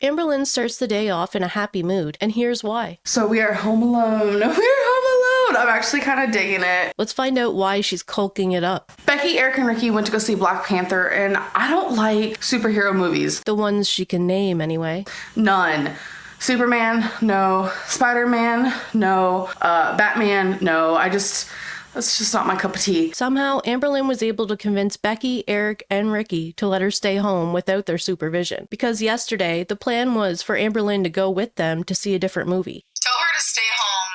Amberlynn starts the day off in a happy mood, and here's why. So we are home alone. We're home alone. I'm actually kind of digging it. Let's find out why she's culking it up. Becky, Eric, and Ricky went to go see Black Panther, and I don't like superhero movies. The ones she can name, anyway. None. Superman, no. Spider-Man, no. Batman, no. That's just not my cup of tea. Somehow, Amberlynn was able to convince Becky, Eric, and Ricky to let her stay home without their supervision. Because yesterday, the plan was for Amberlynn to go with them to see a different movie. Tell her to stay home.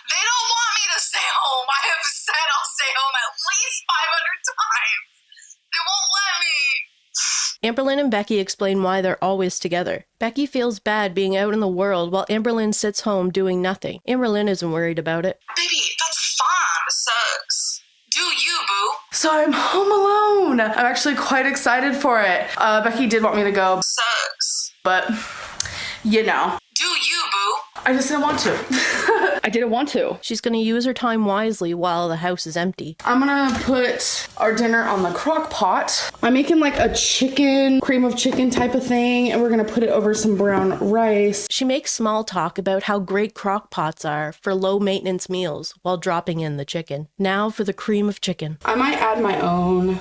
They don't want me to stay home. I have said I'll stay home at least 500 times. They won't let me. Amberlynn and Becky explain why they're always together. Becky feels bad being out in the world while Amberlynn sits home doing nothing. Amberlynn isn't worried about it. Baby, that's fine. Sucks. Do you, boo? So I'm home alone. I'm actually quite excited for it. Becky did want me to go. Sucks. But, you know. Do you, boo? I just didn't want to. I didn't want to. She's gonna use her time wisely while the house is empty. I'm gonna put our dinner on the crock pot. I'm making like a chicken, cream of chicken type of thing, and we're gonna put it over some brown rice. She makes small talk about how great crock pots are for low maintenance meals while dropping in the chicken. Now for the cream of chicken. I might add my own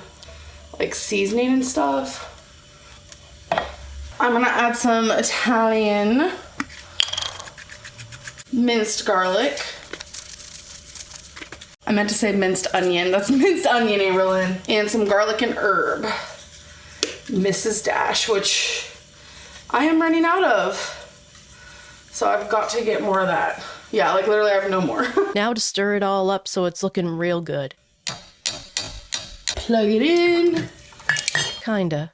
like seasoning and stuff. I'm gonna add some Italian minced garlic. I meant to say minced onion. That's minced onion, Amberlynn. And some garlic and herb. Mrs. Dash, which I am running out of. So I've got to get more of that. Yeah, like literally I have no more. Now to stir it all up so it's looking real good. Plug it in. Kinda.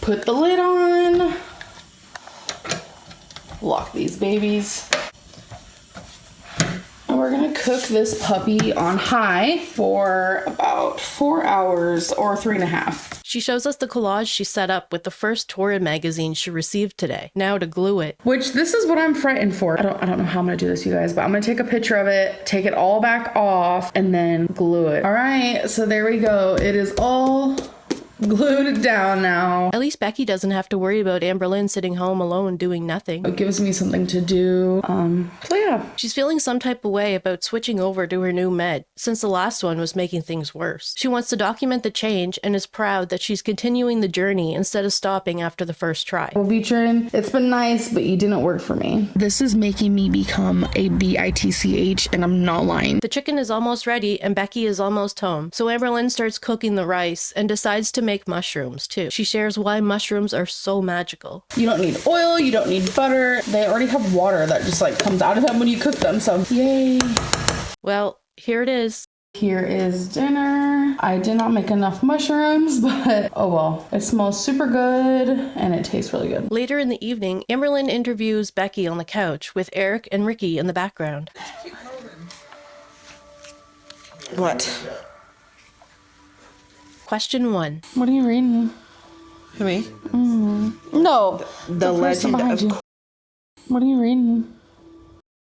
Put the lid on. Lock these babies. And we're gonna cook this puppy on high for about 4 hours or 3.5. She shows us the collage she set up with the first Torrid magazine she received today. Now to glue it. Which this is what I'm frightened for. I don't know how I'm gonna do this, you guys, but I'm gonna take a picture of it, take it all back off, and then glue it. All right, so there we go. It is all glued down now. At least Becky doesn't have to worry about Amberlynn sitting home alone doing nothing. It gives me something to do. So yeah. She's feeling some type of way about switching over to her new med, since the last one was making things worse. She wants to document the change and is proud that she's continuing the journey instead of stopping after the first try. Well, Beatrin, it's been nice, but you didn't work for me. This is making me become a bitch, and I'm not lying. The chicken is almost ready and Becky is almost home, so Amberlynn starts cooking the rice and decides to make mushrooms too. She shares why mushrooms are so magical. You don't need oil, you don't need butter. They already have water that just like comes out of them when you cook them, so yay. Well, here it is. Here is dinner. I did not make enough mushrooms, but oh well. It smells super good and it tastes really good. Later in the evening, Amberlynn interviews Becky on the couch with Eric and Ricky in the background. What? Question 1. What are you reading? Me? No. The person Legend behind of... you. What are you reading?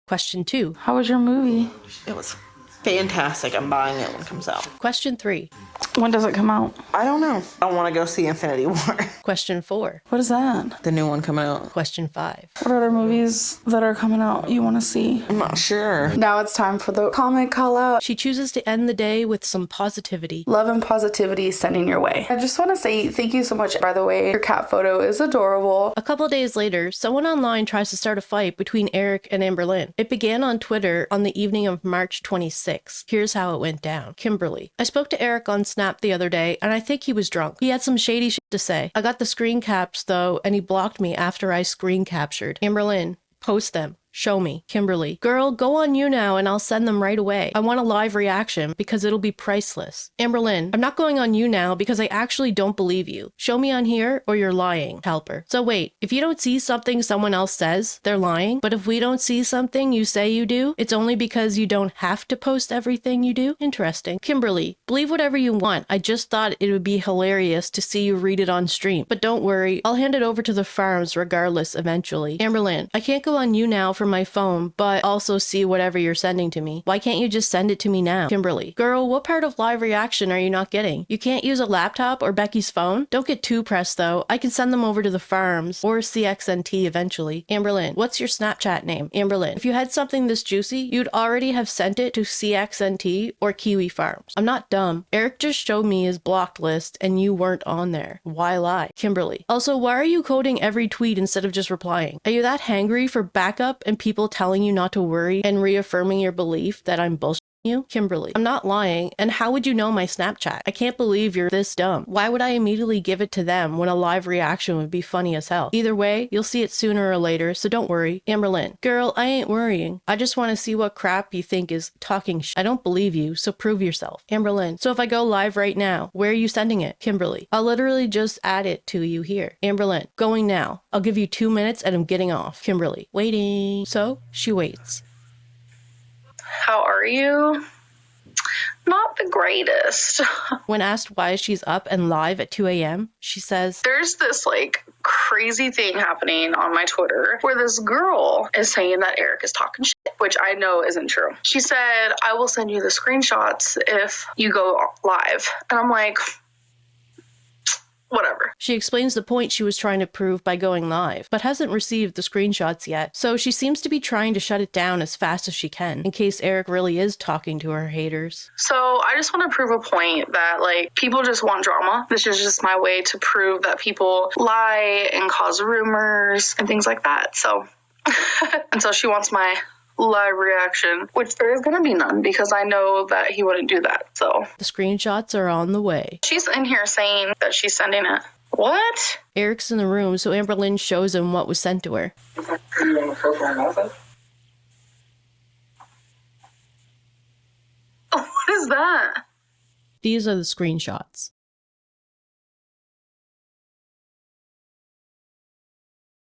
Question 2. How was your movie? It was fantastic. I'm buying it when it comes out. Question 3. When does it come out? I don't know. I want to go see Infinity War. Question 4. What is that? The new one coming out. Question 5. What other movies that are coming out you want to see? I'm not sure. Now it's time for the comic call out. She chooses to end the day with some positivity. Love and positivity sending your way. I just want to say thank you so much. By the way, your cat photo is adorable. A couple days later, someone online tries to start a fight between Eric and Amberlynn. It began on Twitter on the evening of March 26th. Here's how it went down. Kimberly. I spoke to Eric on Snap the other day, and I think he was drunk. He had some shady shit to say. I got the screen caps, though, and he blocked me after I screen captured. Amberlynn. Post them. Show me. Kimberly. Girl, go on you now and I'll send them right away. I want a live reaction because it'll be priceless. Amberlynn. I'm not going on you now because I actually don't believe you. Show me on here or you're lying. Helper. So wait, if you don't see something someone else says, they're lying. But if we don't see something you say you do, it's only because you don't have to post everything you do? Interesting. Kimberly. Believe whatever you want. I just thought it would be hilarious to see you read it on stream. But don't worry, I'll hand it over to the farms regardless eventually. Amberlynn. I can't go on you now for from my phone, but also see whatever you're sending to me. Why can't you just send it to me now? Kimberly. Girl, what part of live reaction are you not getting? You can't use a laptop or Becky's phone? Don't get too pressed though. I can send them over to the farms or CXNT eventually. Amberlynn. What's your Snapchat name? Amberlynn. If you had something this juicy, you'd already have sent it to CXNT or Kiwi Farms. I'm not dumb. Eric just showed me his blocked list and you weren't on there. Why lie? Kimberly. Also, why are you coding every tweet instead of just replying? Are you that hangry for backup and people telling you not to worry and reaffirming your belief that I'm bullshit? You? Kimberly. I'm not lying, and how would you know my Snapchat? I can't believe you're this dumb. Why would I immediately give it to them when a live reaction would be funny as hell? Either way, you'll see it sooner or later, so don't worry. Amberlynn. Girl, I ain't worrying. I just want to see what crap you think is talking shit. I don't believe you, so prove yourself. Amberlynn. So if I go live right now, where are you sending it? Kimberly. I'll literally just add it to you here. Amberlynn. Going now. I'll give you 2 minutes and I'm getting off. Kimberly. Waiting. So she waits. How are you? Not the greatest. When asked why she's up and live at 2 a.m., she says, There's this like crazy thing happening on my Twitter where this girl is saying that Eric is talking shit, which I know isn't true. She said, I will send you the screenshots if you go live. And I'm like, whatever. She explains the point she was trying to prove by going live, but hasn't received the screenshots yet, so she seems to be trying to shut it down as fast as she can, in case Eric really is talking to her haters. So I just want to prove a point that, like, people just want drama. This is just my way to prove that people lie and cause rumors and things like that. So, and so she wants my live reaction, which there is going to be none because I know that he wouldn't do that. So the screenshots are on the way. She's in here saying that she's sending it. What? Eric's in the room, so Amberlynn shows him what was sent to her. What is that? These are the screenshots.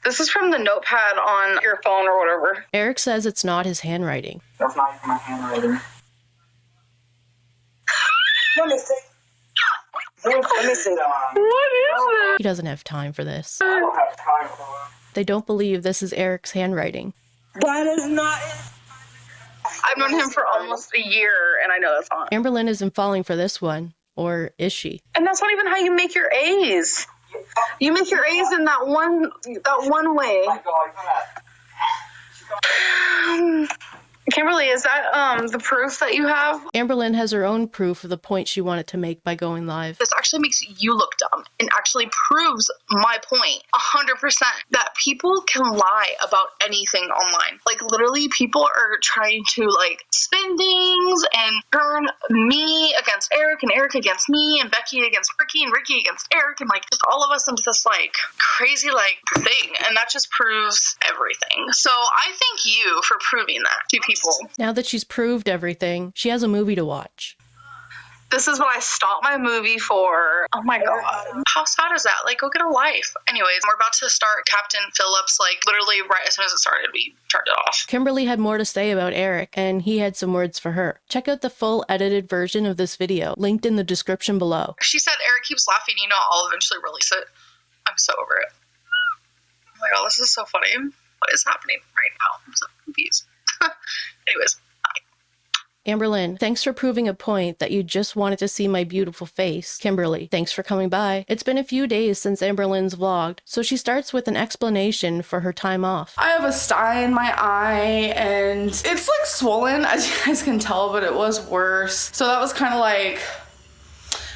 This is from the notepad on your phone or whatever. Eric says it's not his handwriting. That's not even my handwriting. Let me see. Let me see that. What is that? He doesn't have time for this. I don't have time for it. They don't believe this is Eric's handwriting. That is not. I've known him for almost a year, and I know that's not. Amberlynn isn't falling for this one. Or is she? And that's not even how you make your A's. You make your A's in that one way. Like that. Kimberly, is that the proof that you have? Amberlynn has her own proof of the point she wanted to make by going live. This actually makes you look dumb and actually proves my point 100% that people can lie about anything online. Like, literally, people are trying to, like, spin things and turn me against Eric and Eric against me and Becky against Ricky and Ricky against Eric and, like, just all of us into this, like, crazy, like, thing. And that just proves everything. So I thank you for proving that to people. Now that she's proved everything, she has a movie to watch. This is what I stopped my movie for. Oh my god. How sad is that? Like, go get a life. Anyways, we're about to start Captain Phillips, like, literally right as soon as it started, we turned it off. Kimberly had more to say about Eric, and he had some words for her. Check out the full edited version of this video, linked in the description below. She said, Eric keeps laughing, you know, I'll eventually release it. I'm so over it. Oh my god, this is so funny. What is happening right now? I'm so confused. Anyways, bye. Amberlynn, thanks for proving a point that you just wanted to see my beautiful face. Kimberly, thanks for coming by. It's been a few days since Amberlynn's vlogged, so she starts with an explanation for her time off. I have a sty in my eye and it's like swollen, as you guys can tell, but it was worse. So that was kind of like,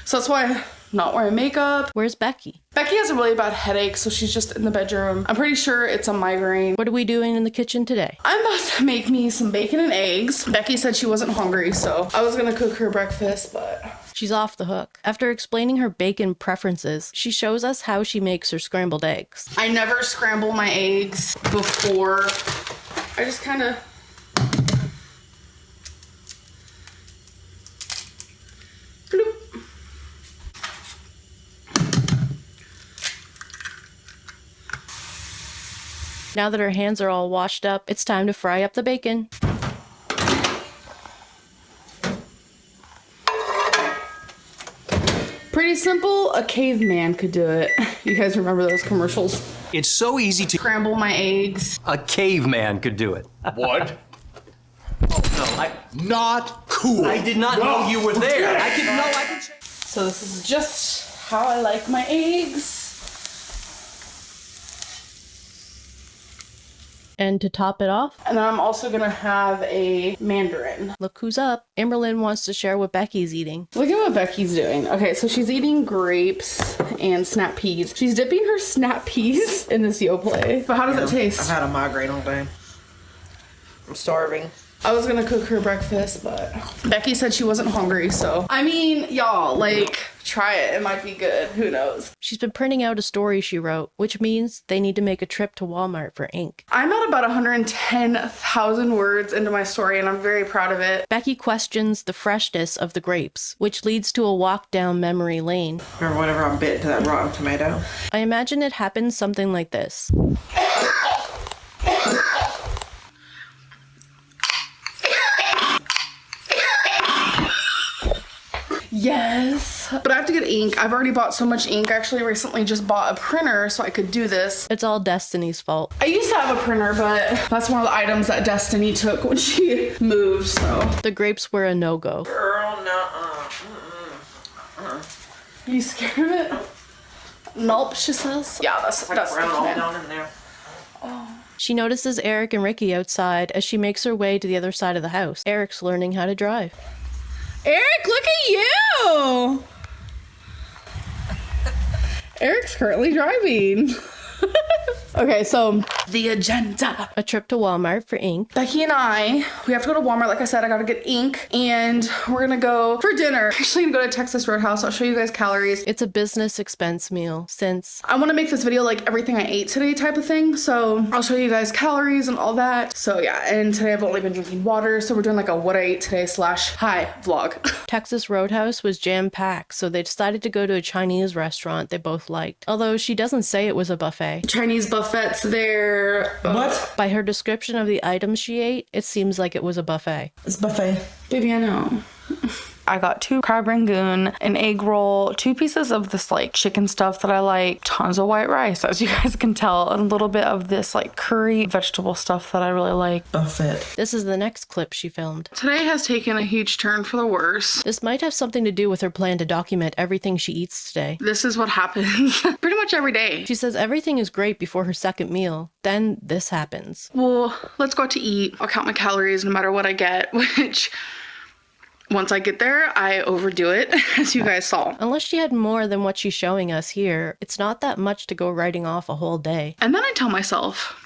so that's why I'm not wearing makeup. Where's Becky? Becky has a really bad headache, so she's just in the bedroom. I'm pretty sure it's a migraine. What are we doing in the kitchen today? I'm about to make me some bacon and eggs. Becky said she wasn't hungry, so I was gonna cook her breakfast, but She's off the hook. After explaining her bacon preferences, she shows us how she makes her scrambled eggs. I never scramble my eggs before. I just kind of Now that her hands are all washed up, it's time to fry up the bacon. pretty pretty simple. A caveman could do it. You guys remember those commercials? It's so easy to... Scramble my eggs. A caveman could do it. What? Oh, no, Not cool. I did not know you were there. I can... So this is just how I like my eggs. And to top it off, And then I'm also gonna have a mandarin. look who's up. Amberlynn wants to share what Becky's eating. Look at what Becky's doing. Okay, so she's eating grapes and snap peas. She's dipping her snap peas in this Yoplait. But how does it I've taste? had a migraine all day. I'm starving. I was gonna cook her breakfast, but Becky said she wasn't hungry, so. I mean, y'all, like, try it. It might be good. Who knows? She's been printing out a story she wrote, which means they need to make a trip to Walmart for ink. I'm at about 110,000 words into my story, and I'm very proud of it. Becky questions the freshness of the grapes, which leads to a walk down memory lane. Remember whenever I bit into that rotten tomato? I imagine it happens something like this. Yes. But I have to get ink. I've already bought so much ink. I actually recently just bought a printer so I could do this. It's all Destiny's fault. I used to have a printer, but that's one of the items that Destiny took when she moved, so. The grapes were a no-go. Girl, You scared of it? Nope, she says. Yeah, that's brown the all plan. down in there. She notices Eric and Ricky outside as she makes her way to the other side of the house. Eric's learning how to drive. Eric, look at you! Eric's currently driving. Okay, so the agenda. A trip to Walmart for ink. Becky and I, we have to go to Walmart. Like I said, I gotta get ink, and we're gonna go for dinner. We're actually gonna go to Texas Roadhouse. I'll show you guys calories. It's a business expense meal since I want to make this video like everything I ate today type of thing. So I'll show you guys calories and all that. So yeah, and today I've only been drinking water. So we're doing like a what I ate today / hi vlog. Texas Roadhouse was jam-packed, so they decided to go to a Chinese restaurant they both liked. Although she doesn't say it was a buffet. Chinese buffets there. What? By her description of the items she ate, it seems like it was a buffet. It's buffet. Baby, I know. I got 2 crab rangoon, an egg roll, 2 pieces of this like chicken stuff that I like, tons of white rice, as you guys can tell, and a little bit of this like curry vegetable stuff that I really like. Buffet. This is the next clip she filmed. Today has taken a huge turn for the worse. This might have something to do with her plan to document everything she eats today. This is what happens pretty much every day. She says everything is great before her second meal. Then this happens. Well, let's go out to eat. I'll count my calories no matter what I get, which once I get there, I overdo it, as you guys saw. Unless she had more than what she's showing us here, it's not that much to go writing off a whole day. And then I tell myself,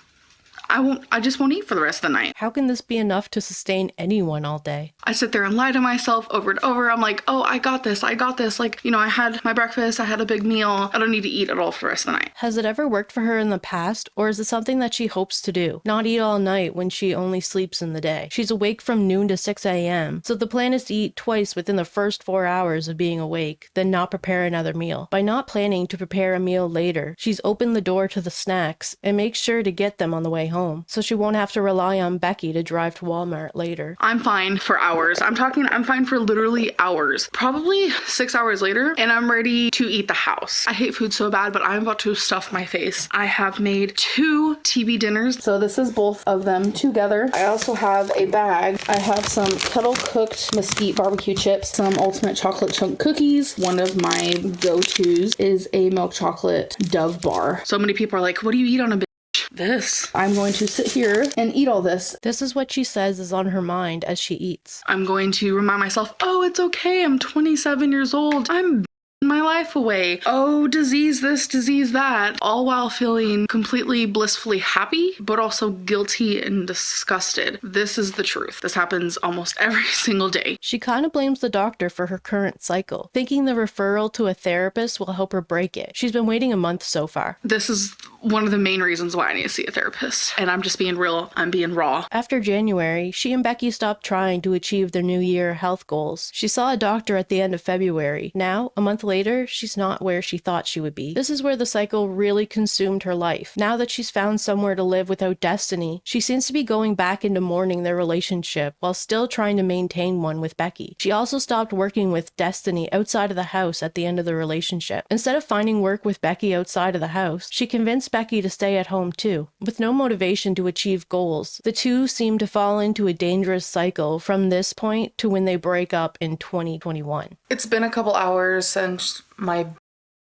I just won't eat for the rest of the night. How can this be enough to sustain anyone all day? I sit there and lie to myself over and over. I'm like, oh, I got this. Like, you know, I had my breakfast, I had a big meal. I don't need to eat at all for the rest of the night. Has it ever worked for her in the past, or is it something that she hopes to do? Not eat all night when she only sleeps in the day. She's awake from noon to 6 a.m., so the plan is to eat twice within the first 4 hours of being awake, then not prepare another meal. By not planning to prepare a meal later, she's opened the door to the snacks and makes sure to get them on the way home, so she won't have to rely on Becky to drive to Walmart later. I'm fine for hours. I'm fine for literally hours. Probably 6 hours later, and I'm ready to eat the house. I hate food so bad, but I'm about to stuff my face. I have made 2 TV dinners. So this is both of them together. I also have a bag. I have some kettle cooked mesquite barbecue chips, some ultimate chocolate chunk cookies. One of my go-tos is a milk chocolate Dove bar. So many people are like, what do you eat on a this? I'm going to sit here and eat all this. This is what she says is on her mind as she eats. I'm going to remind myself, oh, it's okay. I'm 27 years old. I'm my life away. Oh, disease this, disease that. All while feeling completely blissfully happy, but also guilty and disgusted. This is the truth. This happens almost every single day. She kind of blames the doctor for her current cycle, thinking the referral to a therapist will help her break it. She's been waiting a month so far. This is one of the main reasons why I need to see a therapist. And I'm just being real. I'm being raw. After January, she and Becky stopped trying to achieve their New Year health goals. She saw a doctor at the end of February. Now, a month later, she's not where she thought she would be. This is where the cycle really consumed her life. Now that she's found somewhere to live without Destiny, she seems to be going back into mourning their relationship while still trying to maintain one with Becky. She also stopped working with Destiny outside of the house at the end of the relationship. Instead of finding work with Becky outside of the house, she convinced Becky to stay at home too. With no motivation to achieve goals, the two seem to fall into a dangerous cycle from this point to when they break up in 2021. It's been a couple hours since my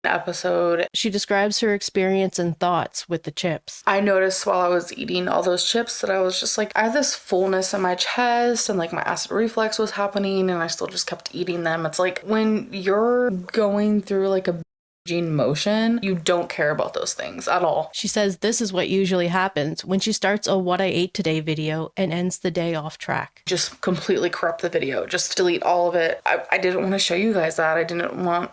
episode. She describes her experience and thoughts with the chips. I noticed while I was eating all those chips that I was just like, I had this fullness in my chest and like my acid reflux was happening and I still just kept eating them. It's like when you're going through like a motion, you don't care about those things at all. She says this is what usually happens when she starts a what I ate today video and ends the day off track. Just completely corrupt the video. Just delete all of it. I didn't want to show you guys that. I didn't want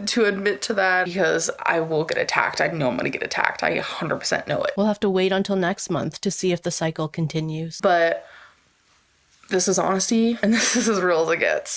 to admit to that because I will get attacked. I know I'm going to get attacked. I 100% know it. We'll have to wait until next month to see if the cycle continues. But this is honesty and this is as real as it gets.